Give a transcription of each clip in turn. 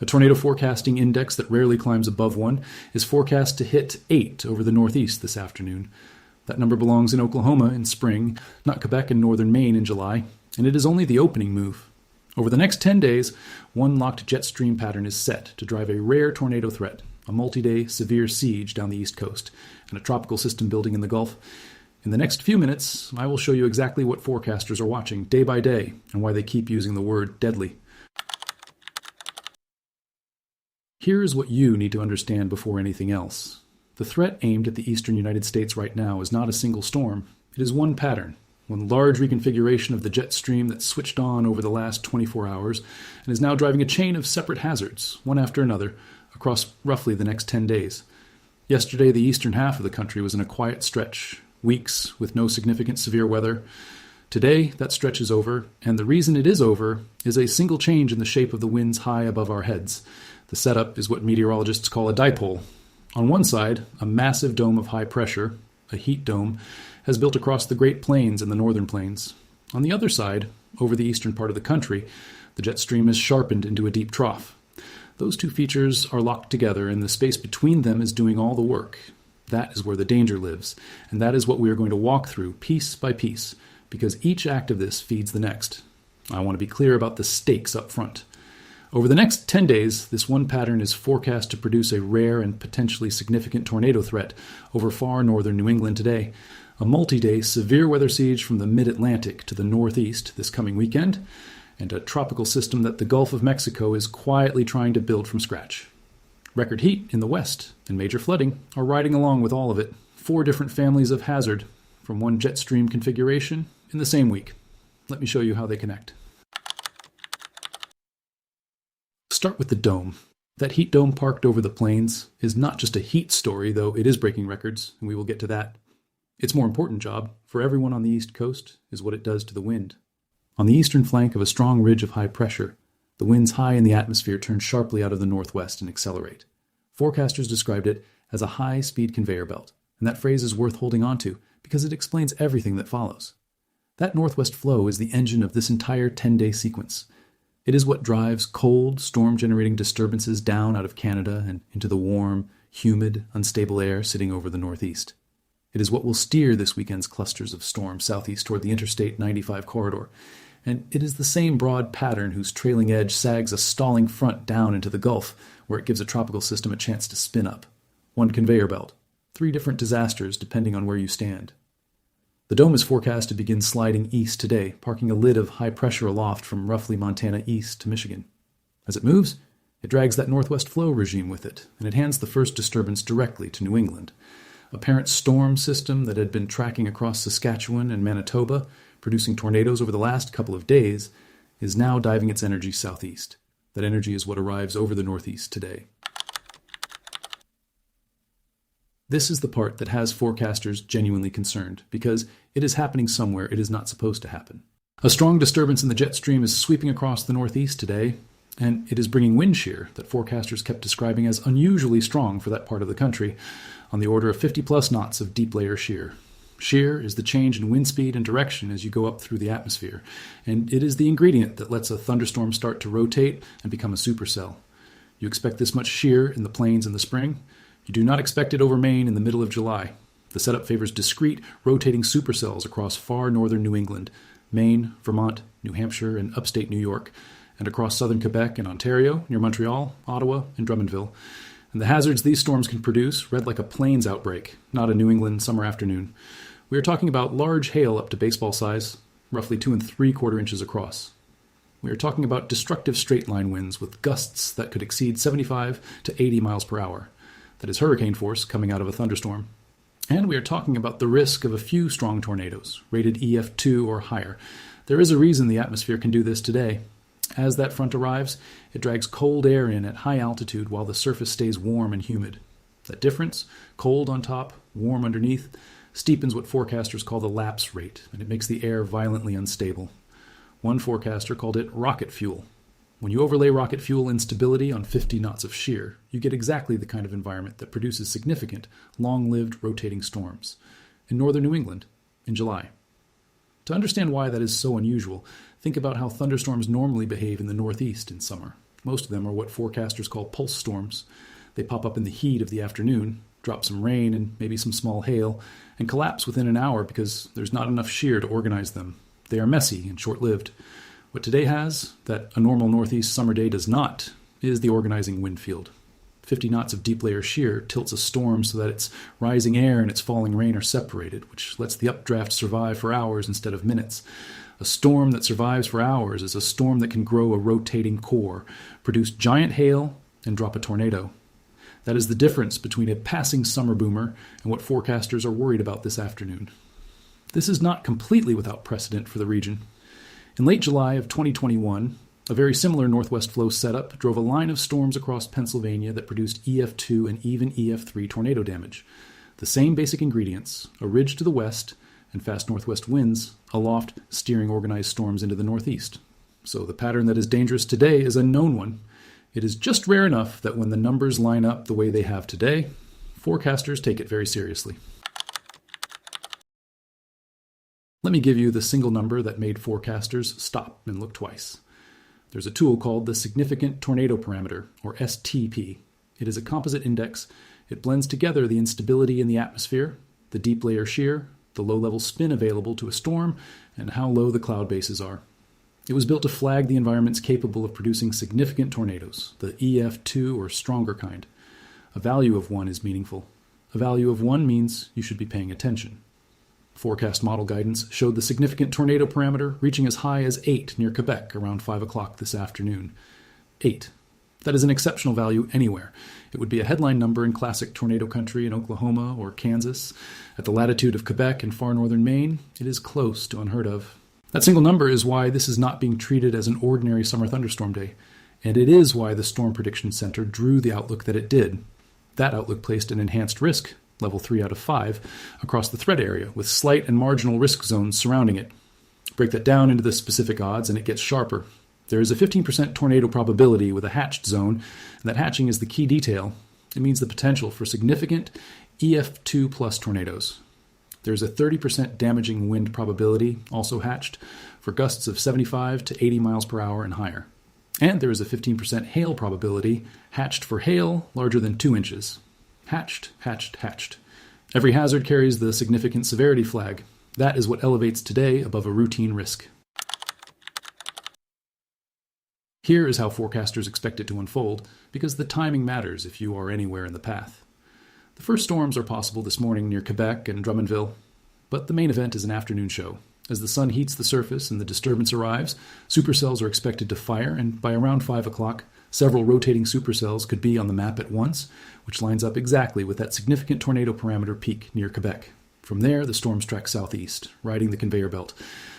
A tornado forecasting index that rarely climbs above 1 is forecast to hit 8 over the northeast this afternoon. That number belongs in Oklahoma in spring, not Quebec and northern Maine in July, and it is only the opening move. Over the next 10 days, one locked jet stream pattern is set to drive a rare tornado threat, a multi-day severe siege down the east coast, and a tropical system building in the Gulf. In the next few minutes, I will show you exactly what forecasters are watching day by day and why they keep using the word deadly. Here is what you need to understand before anything else. The threat aimed at the eastern United States right now is not a single storm. It is one pattern, one large reconfiguration of the jet stream that switched on over the last 24 hours and is now driving a chain of separate hazards, one after another, across roughly the next 10 days. Yesterday, the eastern half of the country was in a quiet stretch, weeks with no significant severe weather. Today, that stretch is over, and the reason it is over is a single change in the shape of the winds high above our heads. The setup is what meteorologists call a dipole. On one side, a massive dome of high pressure, a heat dome, has built across the Great Plains and the northern plains. On the other side, over the eastern part of the country, the jet stream is sharpened into a deep trough. Those two features are locked together, and the space between them is doing all the work. That is where the danger lives, and that is what we are going to walk through piece by piece, because each act of this feeds the next. I want to be clear about the stakes up front. Over the next 10 days, this one pattern is forecast to produce a rare and potentially significant tornado threat over far northern New England today, a multi-day severe weather siege from the mid-Atlantic to the northeast this coming weekend, and a tropical system that the Gulf of Mexico is quietly trying to build from scratch. Record heat in the west and major flooding are riding along with all of it, 4 different families of hazard from one jet stream configuration in the same week. Let me show you how they connect. Start with the dome. That heat dome parked over the plains is not just a heat story, though it is breaking records, and we will get to that. Its more important job, for everyone on the East Coast, is what it does to the wind. On the eastern flank of a strong ridge of high pressure, the winds high in the atmosphere turn sharply out of the northwest and accelerate. Forecasters described it as a high-speed conveyor belt, and that phrase is worth holding on to because it explains everything that follows. That northwest flow is the engine of this entire 10-day sequence. It is what drives cold, storm-generating disturbances down out of Canada and into the warm, humid, unstable air sitting over the northeast. It is what will steer this weekend's clusters of storms southeast toward the Interstate 95 corridor, and it is the same broad pattern whose trailing edge sags a stalling front down into the Gulf, where it gives a tropical system a chance to spin up. One conveyor belt, 3 different disasters depending on where you stand. The dome is forecast to begin sliding east today, parking a lid of high pressure aloft from roughly Montana east to Michigan. As it moves, it drags that northwest flow regime with it, and it hands the first disturbance directly to New England. A parent storm system that had been tracking across Saskatchewan and Manitoba, producing tornadoes over the last couple of days, is now diving its energy southeast. That energy is what arrives over the northeast today. This is the part that has forecasters genuinely concerned, because it is happening somewhere it is not supposed to happen. A strong disturbance in the jet stream is sweeping across the northeast today, and it is bringing wind shear that forecasters kept describing as unusually strong for that part of the country, on the order of 50-plus knots of deep layer shear. Shear is the change in wind speed and direction as you go up through the atmosphere, and it is the ingredient that lets a thunderstorm start to rotate and become a supercell. You expect this much shear in the plains in the spring. You do not expect it over Maine in the middle of July. The setup favors discrete, rotating supercells across far northern New England, Maine, Vermont, New Hampshire, and upstate New York, and across southern Quebec and Ontario, near Montreal, Ottawa, and Drummondville. And the hazards these storms can produce read like a plains outbreak, not a New England summer afternoon. We are talking about large hail up to baseball size, roughly 2 3/4 inches across. We are talking about destructive straight-line winds with gusts that could exceed 75 to 80 miles per hour. That is hurricane force coming out of a thunderstorm. And we are talking about the risk of a few strong tornadoes, rated EF2 or higher. There is a reason the atmosphere can do this today. As that front arrives, it drags cold air in at high altitude while the surface stays warm and humid. That difference, cold on top, warm underneath, steepens what forecasters call the lapse rate, and it makes the air violently unstable. One forecaster called it rocket fuel. When you overlay rocket fuel instability on 50 knots of shear, you get exactly the kind of environment that produces significant, long-lived rotating storms. In northern New England, in July. To understand why that is so unusual, think about how thunderstorms normally behave in the northeast in summer. Most of them are what forecasters call pulse storms. They pop up in the heat of the afternoon, drop some rain and maybe some small hail, and collapse within an hour because there's not enough shear to organize them. They are messy and short-lived. What today has, that a normal northeast summer day does not, is the organizing wind field. 50 knots of deep layer shear tilts a storm so that its rising air and its falling rain are separated, which lets the updraft survive for hours instead of minutes. A storm that survives for hours is a storm that can grow a rotating core, produce giant hail, and drop a tornado. That is the difference between a passing summer boomer and what forecasters are worried about this afternoon. This is not completely without precedent for the region. In late July of 2021, a very similar northwest flow setup drove a line of storms across Pennsylvania that produced EF2 and even EF3 tornado damage. The same basic ingredients, a ridge to the west and fast northwest winds aloft steering organized storms into the northeast. So the pattern that is dangerous today is a known one. It is just rare enough that when the numbers line up the way they have today, forecasters take it very seriously. Let me give you the single number that made forecasters stop and look twice. There's a tool called the Significant Tornado Parameter, or STP. It is a composite index. It blends together the instability in the atmosphere, the deep layer shear, the low-level spin available to a storm, and how low the cloud bases are. It was built to flag the environments capable of producing significant tornadoes, the EF2 or stronger kind. A value of 1 is meaningful. A value of 1 means you should be paying attention. Forecast model guidance showed the significant tornado parameter reaching as high as 8 near Quebec around 5 o'clock this afternoon. 8. That is an exceptional value anywhere. It would be a headline number in classic tornado country in Oklahoma or Kansas. At the latitude of Quebec and far northern Maine, it is close to unheard of. That single number is why this is not being treated as an ordinary summer thunderstorm day, and it is why the Storm Prediction Center drew the outlook that it did. That outlook placed an enhanced risk, level 3 out of 5, across the threat area, with slight and marginal risk zones surrounding it. Break that down into the specific odds, and it gets sharper. There is a 15% tornado probability with a hatched zone, and that hatching is the key detail. It means the potential for significant EF2 plus tornadoes. There's a 30% damaging wind probability, also hatched, for gusts of 75 to 80 miles per hour and higher. And there is a 15% hail probability, hatched for hail larger than 2 inches. Hatched, hatched, hatched. Every hazard carries the significant severity flag. That is what elevates today above a routine risk. Here is how forecasters expect it to unfold, because the timing matters if you are anywhere in the path. The first storms are possible this morning near Quebec and Drummondville, but the main event is an afternoon show. As the sun heats the surface and the disturbance arrives, supercells are expected to fire, and by around 5 o'clock, several rotating supercells could be on the map at once, which lines up exactly with that significant tornado parameter peak near Quebec. From there, the storms track southeast, riding the conveyor belt.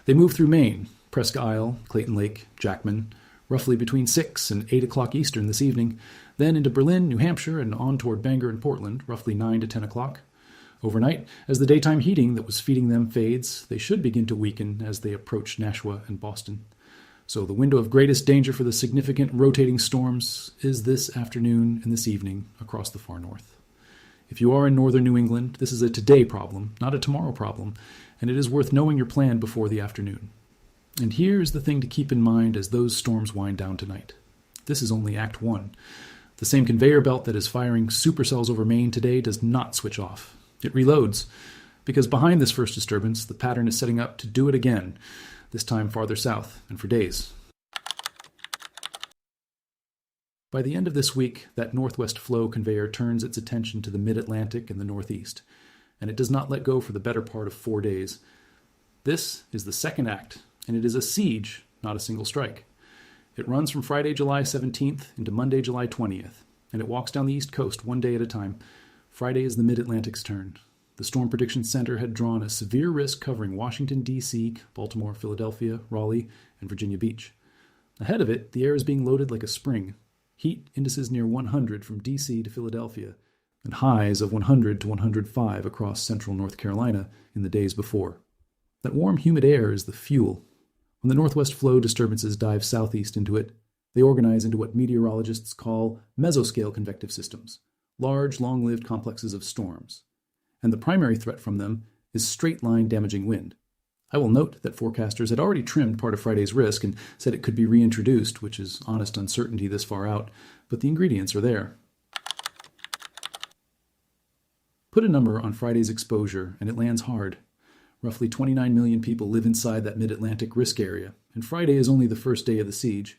They move through Maine, Presque Isle, Clayton Lake, Jackman, roughly between 6 and 8 o'clock Eastern this evening, then into Berlin, New Hampshire, and on toward Bangor and Portland, roughly 9 to 10 o'clock. Overnight, as the daytime heating that was feeding them fades, they should begin to weaken as they approach Nashua and Boston. So the window of greatest danger for the significant rotating storms is this afternoon and this evening across the far north. If you are in northern New England, this is a today problem, not a tomorrow problem, and it is worth knowing your plan before the afternoon. And here is the thing to keep in mind as those storms wind down tonight. This is only Act 1. The same conveyor belt that is firing supercells over Maine today does not switch off. It reloads, because behind this first disturbance, the pattern is setting up to do it again, this time farther south and for days. By the end of this week, that northwest flow conveyor turns its attention to the mid-Atlantic and the northeast, and it does not let go for the better part of 4 days. This is the second act, and it is a siege, not a single strike. It runs from Friday, July 17th into Monday, July 20th, and it walks down the East Coast 1 day at a time. Friday is the Mid-Atlantic's turn. The Storm Prediction Center had drawn a severe risk covering Washington, D.C., Baltimore, Philadelphia, Raleigh, and Virginia Beach. Ahead of it, the air is being loaded like a spring. Heat indices near 100 from D.C. to Philadelphia, and highs of 100 to 105 across central North Carolina in the days before. That warm, humid air is the fuel. When the northwest flow disturbances dive southeast into it, they organize into what meteorologists call mesoscale convective systems, large, long-lived complexes of storms. And the primary threat from them is straight-line damaging wind. I will note that forecasters had already trimmed part of Friday's risk and said it could be reintroduced, which is honest uncertainty this far out, but the ingredients are there. Put a number on Friday's exposure, and it lands hard. Roughly 29 million people live inside that mid-Atlantic risk area, and Friday is only the first day of the siege.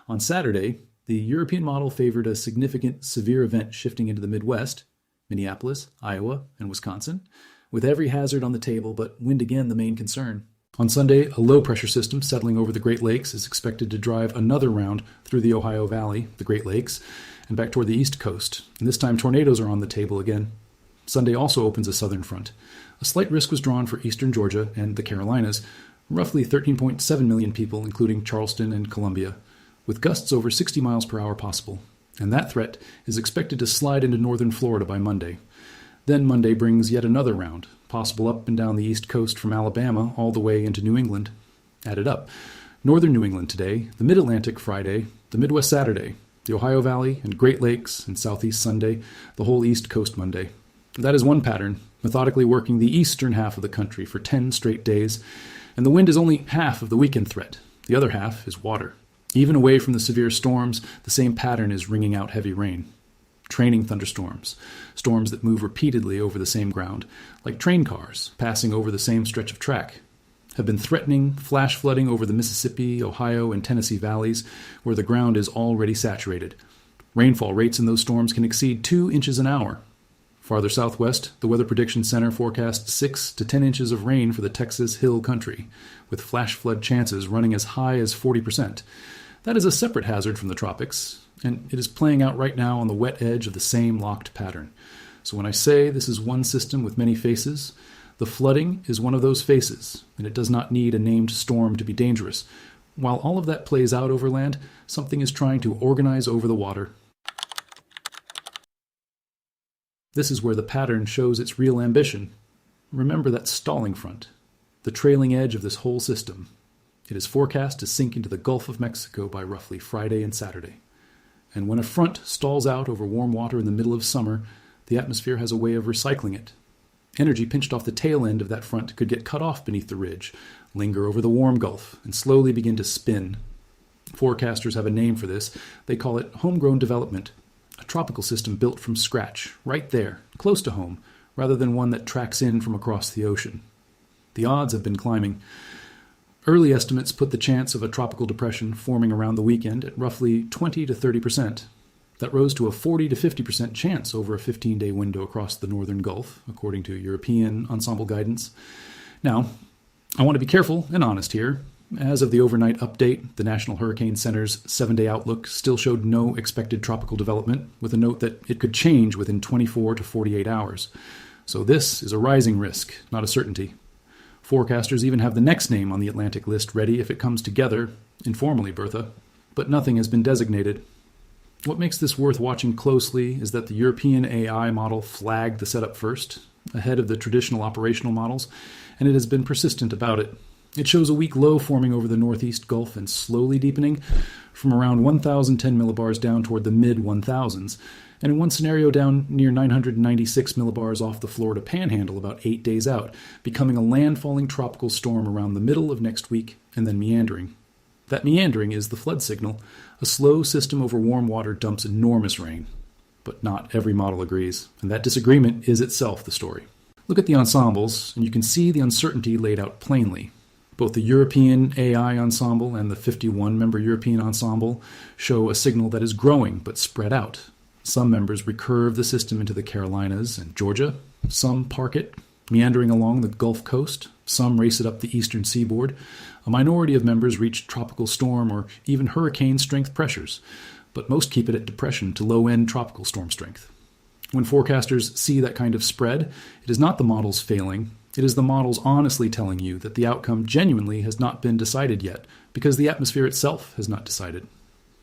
On Saturday, the European model favored a significant severe event shifting into the Midwest, Minneapolis, Iowa, and Wisconsin, with every hazard on the table, but wind again the main concern. On Sunday, a low-pressure system settling over the Great Lakes is expected to drive another round through the Ohio Valley, the Great Lakes, and back toward the East Coast. And this time tornadoes are on the table again. Sunday also opens a southern front. A slight risk was drawn for eastern Georgia and the Carolinas, roughly 13.7 million people, including Charleston and Columbia, with gusts over 60 miles per hour possible. And that threat is expected to slide into northern Florida by Monday. Then Monday brings yet another round, possible up and down the east coast from Alabama all the way into New England. Add it up. Northern New England today, the Mid-Atlantic Friday, the Midwest Saturday, the Ohio Valley and Great Lakes and Southeast Sunday, the whole East Coast Monday. That is one pattern, methodically working the eastern half of the country for 10 straight days, and the wind is only half of the weekend threat. The other half is water. Even away from the severe storms, the same pattern is ringing out heavy rain. Training thunderstorms, storms that move repeatedly over the same ground, like train cars passing over the same stretch of track, have been threatening flash flooding over the Mississippi, Ohio, and Tennessee valleys, where the ground is already saturated. Rainfall rates in those storms can exceed 2 inches an hour. Farther southwest, the Weather Prediction Center forecasts 6 to 10 inches of rain for the Texas Hill Country, with flash flood chances running as high as 40%. That is a separate hazard from the tropics, and it is playing out right now on the wet edge of the same locked pattern. So when I say this is one system with many faces, the flooding is one of those faces, and it does not need a named storm to be dangerous. While all of that plays out over land, something is trying to organize over the water. This is where the pattern shows its real ambition. Remember that stalling front, the trailing edge of this whole system. It is forecast to sink into the Gulf of Mexico by roughly Friday and Saturday. And when a front stalls out over warm water in the middle of summer, the atmosphere has a way of recycling it. Energy pinched off the tail end of that front could get cut off beneath the ridge, linger over the warm Gulf, and slowly begin to spin. Forecasters have a name for this. They call it homegrown development, a tropical system built from scratch, right there, close to home, rather than one that tracks in from across the ocean. The odds have been climbing. Early estimates put the chance of a tropical depression forming around the weekend at roughly 20 to 30%. That rose to a 40 to 50% chance over a 15-day window across the northern Gulf, according to European ensemble guidance. Now, I want to be careful and honest here. As of the overnight update, the National Hurricane Center's 7-day outlook still showed no expected tropical development, with a note that it could change within 24 to 48 hours. So this is a rising risk, not a certainty. Forecasters even have the next name on the Atlantic list ready if it comes together, informally, Bertha, but nothing has been designated. What makes this worth watching closely is that the European AI model flagged the setup first, ahead of the traditional operational models, and it has been persistent about it. It shows a weak low forming over the northeast Gulf and slowly deepening from around 1,010 millibars down toward the mid-1000s, and in one scenario down near 996 millibars off the Florida Panhandle about 8 days out, becoming a landfalling tropical storm around the middle of next week and then meandering. That meandering is the flood signal. A slow system over warm water dumps enormous rain. But not every model agrees, and that disagreement is itself the story. Look at the ensembles, and you can see the uncertainty laid out plainly. Both the European AI ensemble and the 51-member European ensemble show a signal that is growing but spread out. Some members recurve the system into the Carolinas and Georgia. Some park it, meandering along the Gulf Coast. Some race it up the eastern seaboard. A minority of members reach tropical storm or even hurricane-strength pressures, but most keep it at depression to low-end tropical storm strength. When forecasters see that kind of spread, it is not the models failing. It is the models honestly telling you that the outcome genuinely has not been decided yet, because the atmosphere itself has not decided.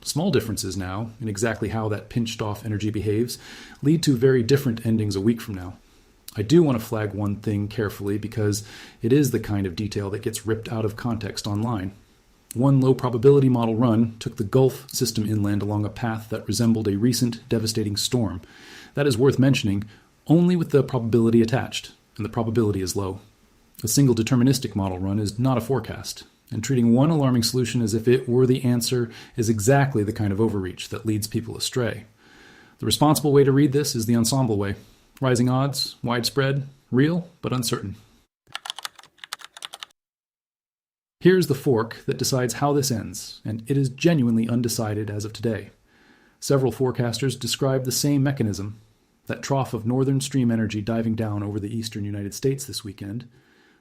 Small differences now, in exactly how that pinched-off energy behaves, lead to very different endings a week from now. I do want to flag one thing carefully because it is the kind of detail that gets ripped out of context online. One low-probability model run took the Gulf system inland along a path that resembled a recent devastating storm. That is worth mentioning only with the probability attached, and the probability is low. A single deterministic model run is not a forecast, and treating one alarming solution as if it were the answer is exactly the kind of overreach that leads people astray. The responsible way to read this is the ensemble way. Rising odds, widespread, real, but uncertain. Here's the fork that decides how this ends, and it is genuinely undecided as of today. Several forecasters describe the same mechanism, that trough of northern stream energy diving down over the eastern United States this weekend,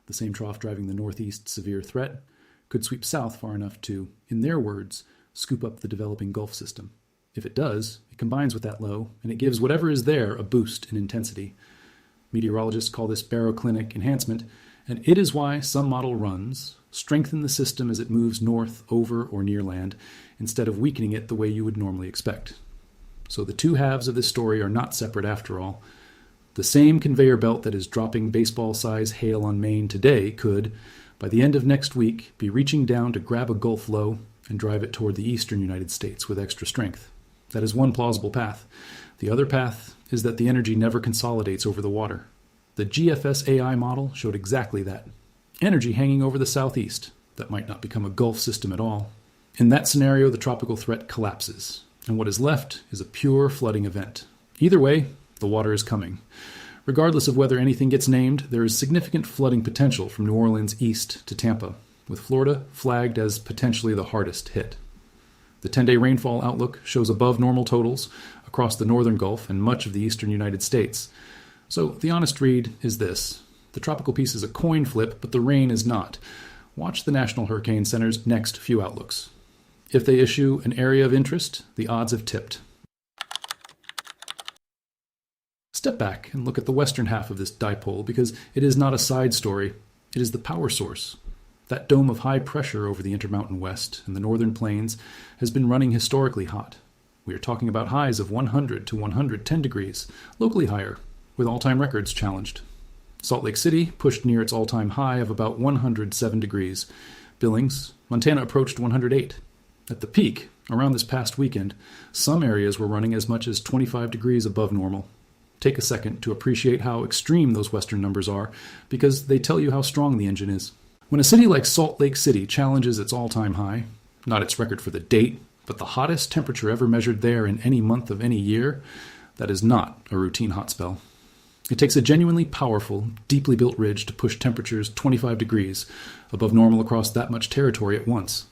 the same trough driving the northeast severe threat, could sweep south far enough to, in their words, scoop up the developing Gulf system. If it does, it combines with that low, and it gives whatever is there a boost in intensity. Meteorologists call this baroclinic enhancement, and it is why some model runs strengthen the system as it moves north over or near land, instead of weakening it the way you would normally expect. So the two halves of this story are not separate after all. The same conveyor belt that is dropping baseball-size hail on Maine today could, by the end of next week, be reaching down to grab a Gulf low and drive it toward the eastern United States with extra strength. That is one plausible path. The other path is that the energy never consolidates over the water. The GFS AI model showed exactly that. Energy hanging over the southeast that might not become a Gulf system at all. In that scenario, the tropical threat collapses, and what is left is a pure flooding event. Either way, the water is coming. Regardless of whether anything gets named, there is significant flooding potential from New Orleans east to Tampa, with Florida flagged as potentially the hardest hit. The 10-day rainfall outlook shows above normal totals across the northern Gulf and much of the eastern United States. So the honest read is this. The tropical piece is a coin flip, but the rain is not. Watch the National Hurricane Center's next few outlooks. If they issue an area of interest, the odds have tipped. Step back and look at the western half of this dipole, because it is not a side story. It is the power source. That dome of high pressure over the Intermountain West and the northern plains has been running historically hot. We are talking about highs of 100 to 110 degrees, locally higher, with all-time records challenged. Salt Lake City pushed near its all-time high of about 107 degrees. Billings, Montana approached 108. At the peak, around this past weekend, some areas were running as much as 25 degrees above normal. Take a second to appreciate how extreme those western numbers are, because they tell you how strong the engine is. When a city like Salt Lake City challenges its all-time high, not its record for the date, but the hottest temperature ever measured there in any month of any year, that is not a routine hot spell. It takes a genuinely powerful, deeply built ridge to push temperatures 25 degrees above normal across that much territory at once.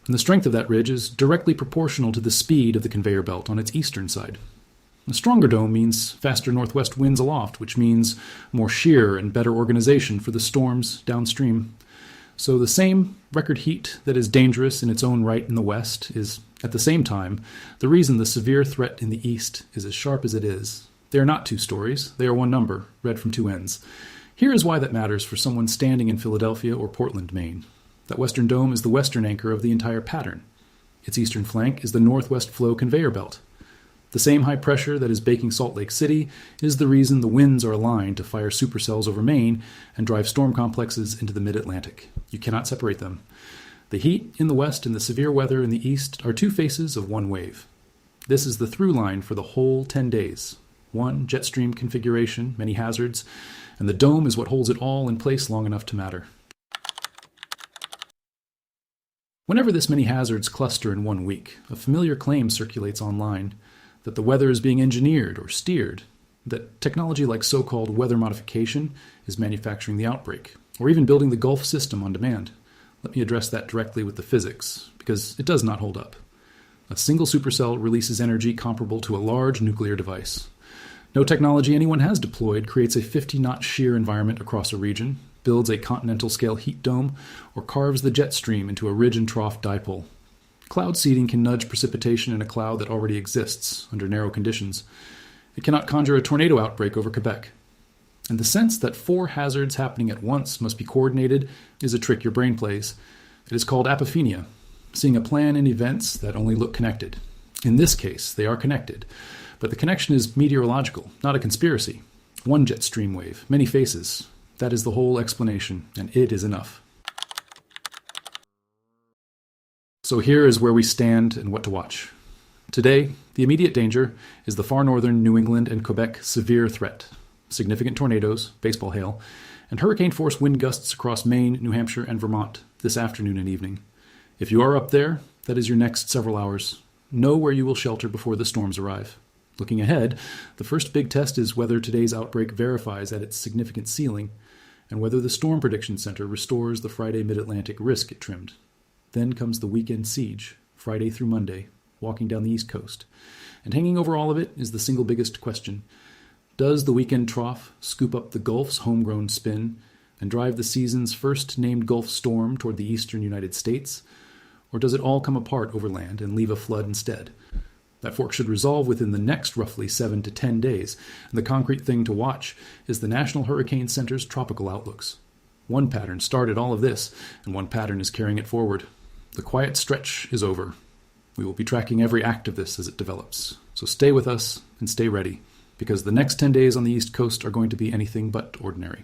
And the strength of that ridge is directly proportional to the speed of the conveyor belt on its eastern side. A stronger dome means faster northwest winds aloft, which means more shear and better organization for the storms downstream. So the same record heat that is dangerous in its own right in the west is, at the same time, the reason the severe threat in the east is as sharp as it is. They are not two stories, they are one number, read from two ends. Here is why that matters for someone standing in Philadelphia or Portland, Maine. That western dome is the western anchor of the entire pattern. Its eastern flank is the northwest flow conveyor belt. The same high pressure that is baking Salt Lake City is the reason the winds are aligned to fire supercells over Maine and drive storm complexes into the mid-Atlantic. You cannot separate them. The heat in the west and the severe weather in the east are two faces of one wave. This is the through line for the whole 10 days. One jet stream configuration, many hazards, and the dome is what holds it all in place long enough to matter. Whenever this many hazards cluster in 1 week, a familiar claim circulates online that the weather is being engineered or steered, that technology like so-called weather modification is manufacturing the outbreak, or even building the Gulf system on demand. Let me address that directly with the physics, because it does not hold up. A single supercell releases energy comparable to a large nuclear device. No technology anyone has deployed creates a 50-knot shear environment across a region, builds a continental-scale heat dome, or carves the jet stream into a ridge and trough dipole. Cloud seeding can nudge precipitation in a cloud that already exists under narrow conditions. It cannot conjure a tornado outbreak over Quebec. And the sense that 4 hazards happening at once must be coordinated is a trick your brain plays. It is called apophenia, seeing a plan in events that only look connected. In this case, they are connected, but the connection is meteorological, not a conspiracy. One jet stream wave, many faces. That is the whole explanation, and it is enough. So here is where we stand and what to watch. Today, the immediate danger is the far northern New England and Quebec severe threat, significant tornadoes, baseball hail, and hurricane-force wind gusts across Maine, New Hampshire, and Vermont this afternoon and evening. If you are up there, that is your next several hours. Know where you will shelter before the storms arrive. Looking ahead, the first big test is whether today's outbreak verifies at its significant ceiling, and whether the Storm Prediction Center restores the Friday Mid-Atlantic risk it trimmed. Then comes the weekend siege, Friday through Monday, walking down the East Coast. And hanging over all of it is the single biggest question. Does the weekend trough scoop up the Gulf's homegrown spin and drive the season's first named Gulf storm toward the eastern United States? Or does it all come apart overland and leave a flood instead? That fork should resolve within the next roughly 7 to 10 days, and the concrete thing to watch is the National Hurricane Center's tropical outlooks. One pattern started all of this, and one pattern is carrying it forward. The quiet stretch is over. We will be tracking every act of this as it develops. So stay with us and stay ready, because the next 10 days on the East Coast are going to be anything but ordinary.